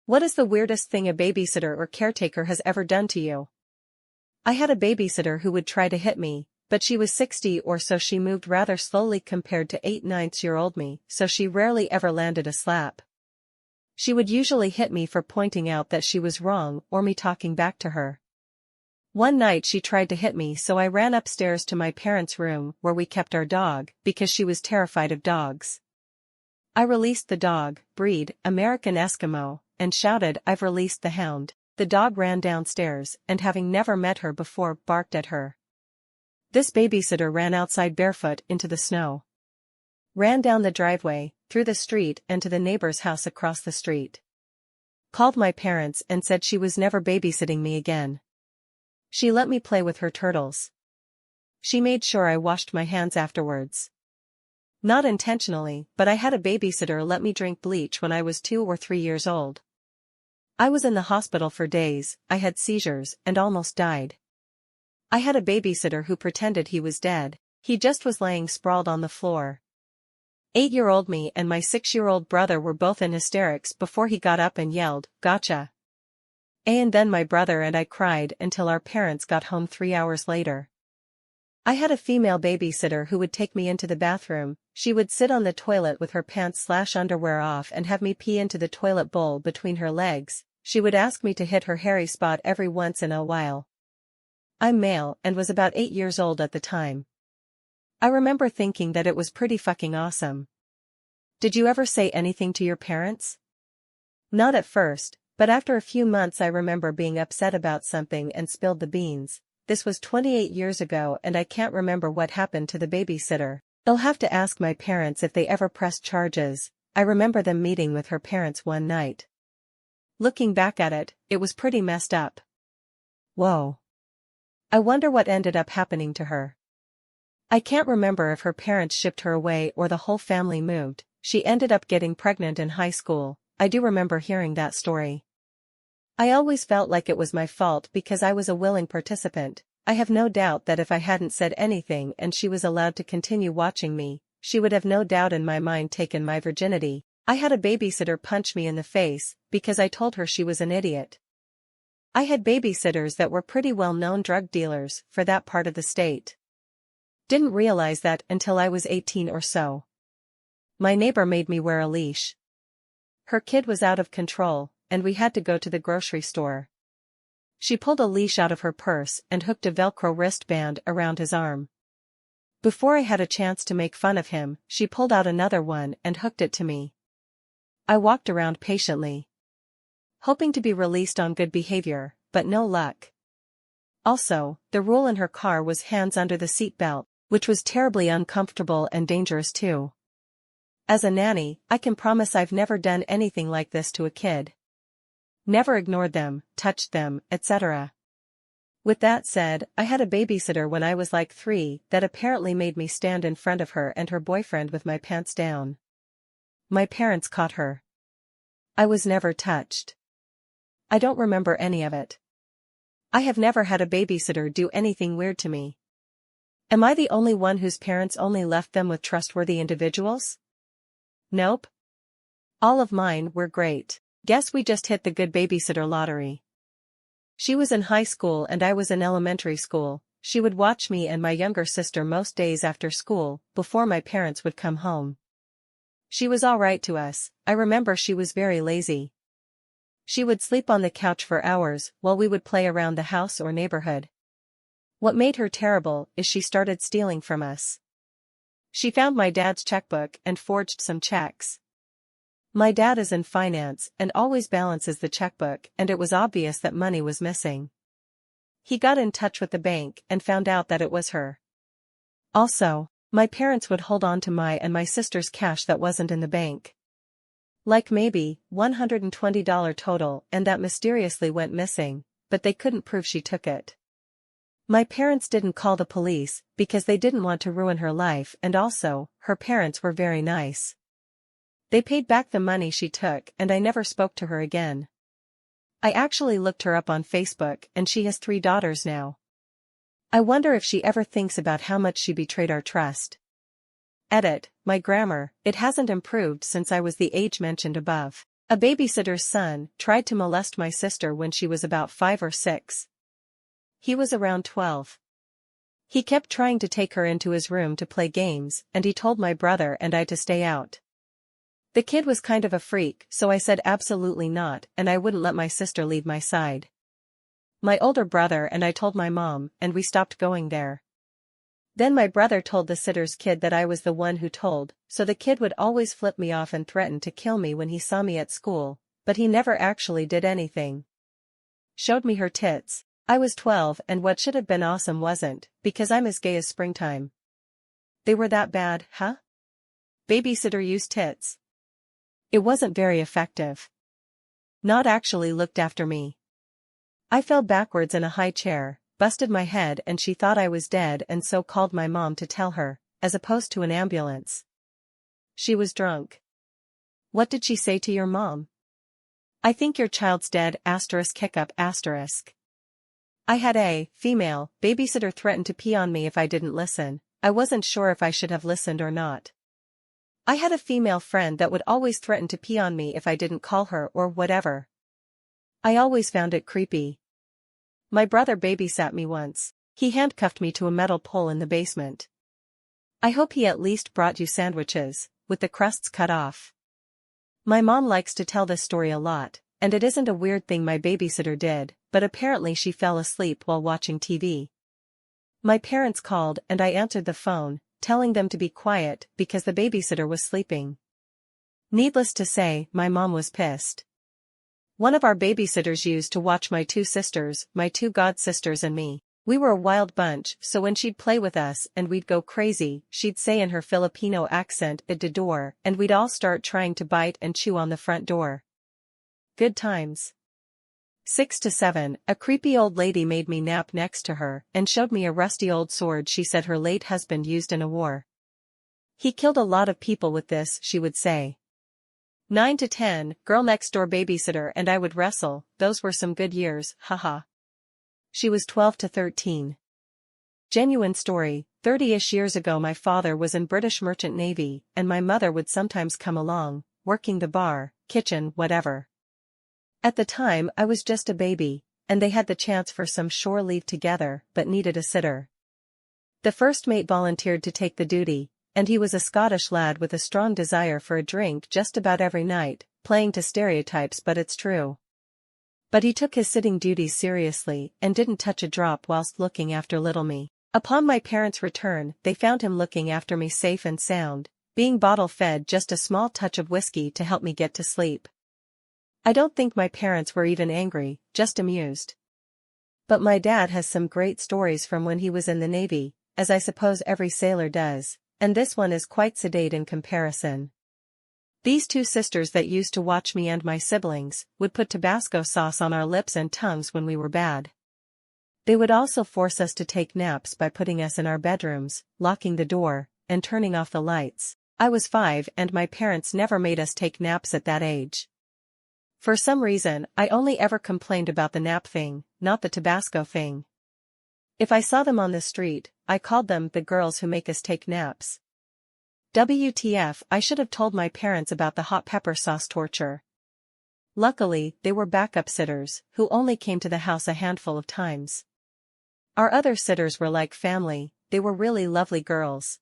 What is the weirdest thing a babysitter or caretaker has ever done to you? I had a babysitter who would try to hit me, but she was 60 or so. She moved rather slowly compared to 8-9-year-old me, so she rarely ever landed a slap. She would usually hit me for pointing out that she was wrong or me talking back to her. One night she tried to hit me, so I ran upstairs to my parents' room where we kept our dog because she was terrified of dogs. I released the dog, breed, American Eskimo, and shouted, "I've released the hound." The dog ran downstairs and, having never met her before, barked at her. This babysitter ran outside barefoot into the snow. Ran down the driveway, through the street and to the neighbor's house across the street. Called my parents and said she was never babysitting me again. She let me play with her turtles. She made sure I washed my hands afterwards. Not intentionally, but I had a babysitter let me drink bleach when I was 2 or 3 years old. I was in the hospital for days, I had seizures, and almost died. I had a babysitter who pretended he was dead. He just was laying sprawled on the floor. 8-year-old me and my 6-year-old brother were both in hysterics before he got up and yelled, "Gotcha." And then my brother and I cried until our parents got home 3 hours later. I had a female babysitter who would take me into the bathroom. She would sit on the toilet with her pants/underwear off and have me pee into the toilet bowl between her legs. She would ask me to hit her hairy spot every once in a while. I'm male and was about 8 years old at the time. I remember thinking that it was pretty fucking awesome. Did you ever say anything to your parents? Not at first, but after a few months I remember being upset about something and spilled the beans. This was 28 years ago and I can't remember what happened to the babysitter. I'll have to ask my parents if they ever pressed charges. I remember them meeting with her parents one night. Looking back at it, it was pretty messed up. Whoa. I wonder what ended up happening to her. I can't remember if her parents shipped her away or the whole family moved. She ended up getting pregnant in high school. I do remember hearing that story. I always felt like it was my fault because I was a willing participant. I have no doubt that if I hadn't said anything and she was allowed to continue watching me, she would have no doubt in my mind taken my virginity. I had a babysitter punch me in the face because I told her she was an idiot. I had babysitters that were pretty well-known drug dealers for that part of the state. Didn't realize that until I was 18 or so. My neighbor made me wear a leash. Her kid was out of control, and we had to go to the grocery store. She pulled a leash out of her purse and hooked a Velcro wristband around his arm. Before I had a chance to make fun of him, she pulled out another one and hooked it to me. I walked around patiently, hoping to be released on good behavior, but no luck. Also, the rule in her car was hands under the seat belt, which was terribly uncomfortable and dangerous too. As a nanny, I can promise I've never done anything like this to a kid. Never ignored them, touched them, etc. With that said, I had a babysitter when I was like 3 that apparently made me stand in front of her and her boyfriend with my pants down. My parents caught her. I was never touched. I don't remember any of it. I have never had a babysitter do anything weird to me. Am I the only one whose parents only left them with trustworthy individuals? Nope. All of mine were great. Guess we just hit the good babysitter lottery. She was in high school and I was in elementary school. She would watch me and my younger sister most days after school, before my parents would come home. She was all right to us. I remember she was very lazy. She would sleep on the couch for hours while we would play around the house or neighborhood. What made her terrible is she started stealing from us. She found my dad's checkbook and forged some checks. My dad is in finance and always balances the checkbook, and it was obvious that money was missing. He got in touch with the bank and found out that it was her. Also, my parents would hold on to my and my sister's cash that wasn't in the bank. Like maybe $120 total, and that mysteriously went missing, but they couldn't prove she took it. My parents didn't call the police because they didn't want to ruin her life, and also, her parents were very nice. They paid back the money she took and I never spoke to her again. I actually looked her up on Facebook and she has 3 daughters now. I wonder if she ever thinks about how much she betrayed our trust. Edit, my grammar, it hasn't improved since I was the age mentioned above. A babysitter's son tried to molest my sister when she was about 5 or 6. He was around 12. He kept trying to take her into his room to play games, and he told my brother and I to stay out. The kid was kind of a freak, so I said absolutely not, and I wouldn't let my sister leave my side. My older brother and I told my mom, and we stopped going there. Then my brother told the sitter's kid that I was the one who told, so the kid would always flip me off and threaten to kill me when he saw me at school, but he never actually did anything. Showed me her tits. I was 12 and what should have been awesome wasn't, because I'm as gay as springtime. They were that bad, huh? Babysitter used tits. It wasn't very effective. Not actually looked after me. I fell backwards in a high chair, busted my head and she thought I was dead and so called my mom to tell her, as opposed to an ambulance. She was drunk. What did she say to your mom? I think your child's dead, *hiccup*. I had a female babysitter threaten to pee on me if I didn't listen. I wasn't sure if I should have listened or not. I had a female friend that would always threaten to pee on me if I didn't call her or whatever. I always found it creepy. My brother babysat me once. He handcuffed me to a metal pole in the basement. I hope he at least brought you sandwiches, with the crusts cut off. My mom likes to tell this story a lot, and it isn't a weird thing my babysitter did, but apparently she fell asleep while watching TV. My parents called and I answered the phone, telling them to be quiet because the babysitter was sleeping. Needless to say, my mom was pissed. One of our babysitters used to watch my 2 sisters, my 2 god sisters and me. We were a wild bunch, so when she'd play with us and we'd go crazy, she'd say in her Filipino accent at the door, and we'd all start trying to bite and chew on the front door. Good times. 6 to 7, a creepy old lady made me nap next to her and showed me a rusty old sword she said her late husband used in a war. He killed a lot of people with this, she would say. 9 to 10, girl next door babysitter and I would wrestle, those were some good years, haha. She was 12 to 13. Genuine story, 30-ish years ago my father was in British Merchant Navy and my mother would sometimes come along, working the bar, kitchen, whatever. At the time I was just a baby, and they had the chance for some shore leave together but needed a sitter. The first mate volunteered to take the duty, and he was a Scottish lad with a strong desire for a drink just about every night, playing to stereotypes but it's true. But he took his sitting duties seriously and didn't touch a drop whilst looking after little me. Upon my parents' return, they found him looking after me safe and sound, being bottle-fed just a small touch of whiskey to help me get to sleep. I don't think my parents were even angry, just amused. But my dad has some great stories from when he was in the Navy, as I suppose every sailor does, and this one is quite sedate in comparison. These 2 sisters that used to watch me and my siblings would put Tabasco sauce on our lips and tongues when we were bad. They would also force us to take naps by putting us in our bedrooms, locking the door, and turning off the lights. I was 5 and my parents never made us take naps at that age. For some reason, I only ever complained about the nap thing, not the Tabasco thing. If I saw them on the street, I called them the girls who make us take naps. WTF, I should have told my parents about the hot pepper sauce torture. Luckily, they were backup sitters, who only came to the house a handful of times. Our other sitters were like family, they were really lovely girls.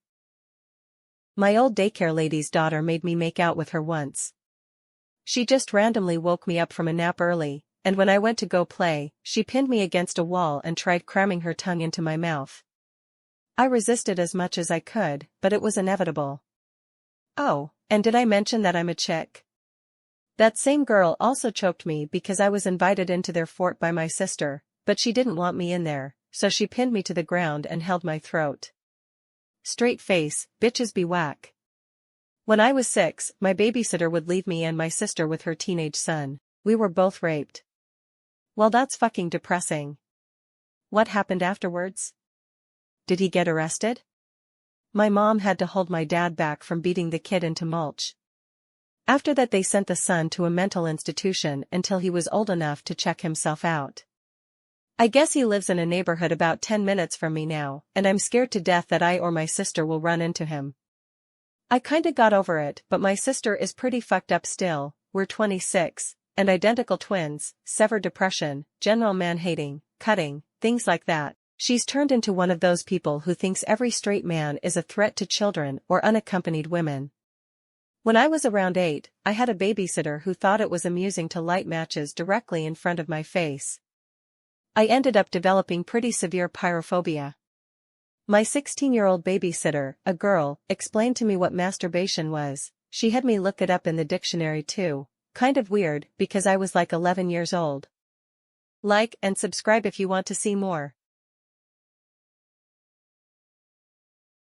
My old daycare lady's daughter made me make out with her once. She just randomly woke me up from a nap early, and when I went to go play, she pinned me against a wall and tried cramming her tongue into my mouth. I resisted as much as I could, but it was inevitable. Oh, and did I mention that I'm a chick? That same girl also choked me because I was invited into their fort by my sister, but she didn't want me in there, so she pinned me to the ground and held my throat. Straight face, bitches be whack. When I was 6, my babysitter would leave me and my sister with her teenage son. We were both raped. Well, that's fucking depressing. What happened afterwards? Did he get arrested? My mom had to hold my dad back from beating the kid into mulch. After that they sent the son to a mental institution until he was old enough to check himself out. I guess he lives in a neighborhood about 10 minutes from me now, and I'm scared to death that I or my sister will run into him. I kinda got over it, but my sister is pretty fucked up still, we're 26, and identical twins, severe depression, general man-hating, cutting, things like that. She's turned into one of those people who thinks every straight man is a threat to children or unaccompanied women. When I was around 8, I had a babysitter who thought it was amusing to light matches directly in front of my face. I ended up developing pretty severe pyrophobia. My 16-year-old babysitter, a girl, explained to me what masturbation was. She had me look it up in the dictionary too. Kind of weird, because I was like 11 years old. Like and subscribe if you want to see more.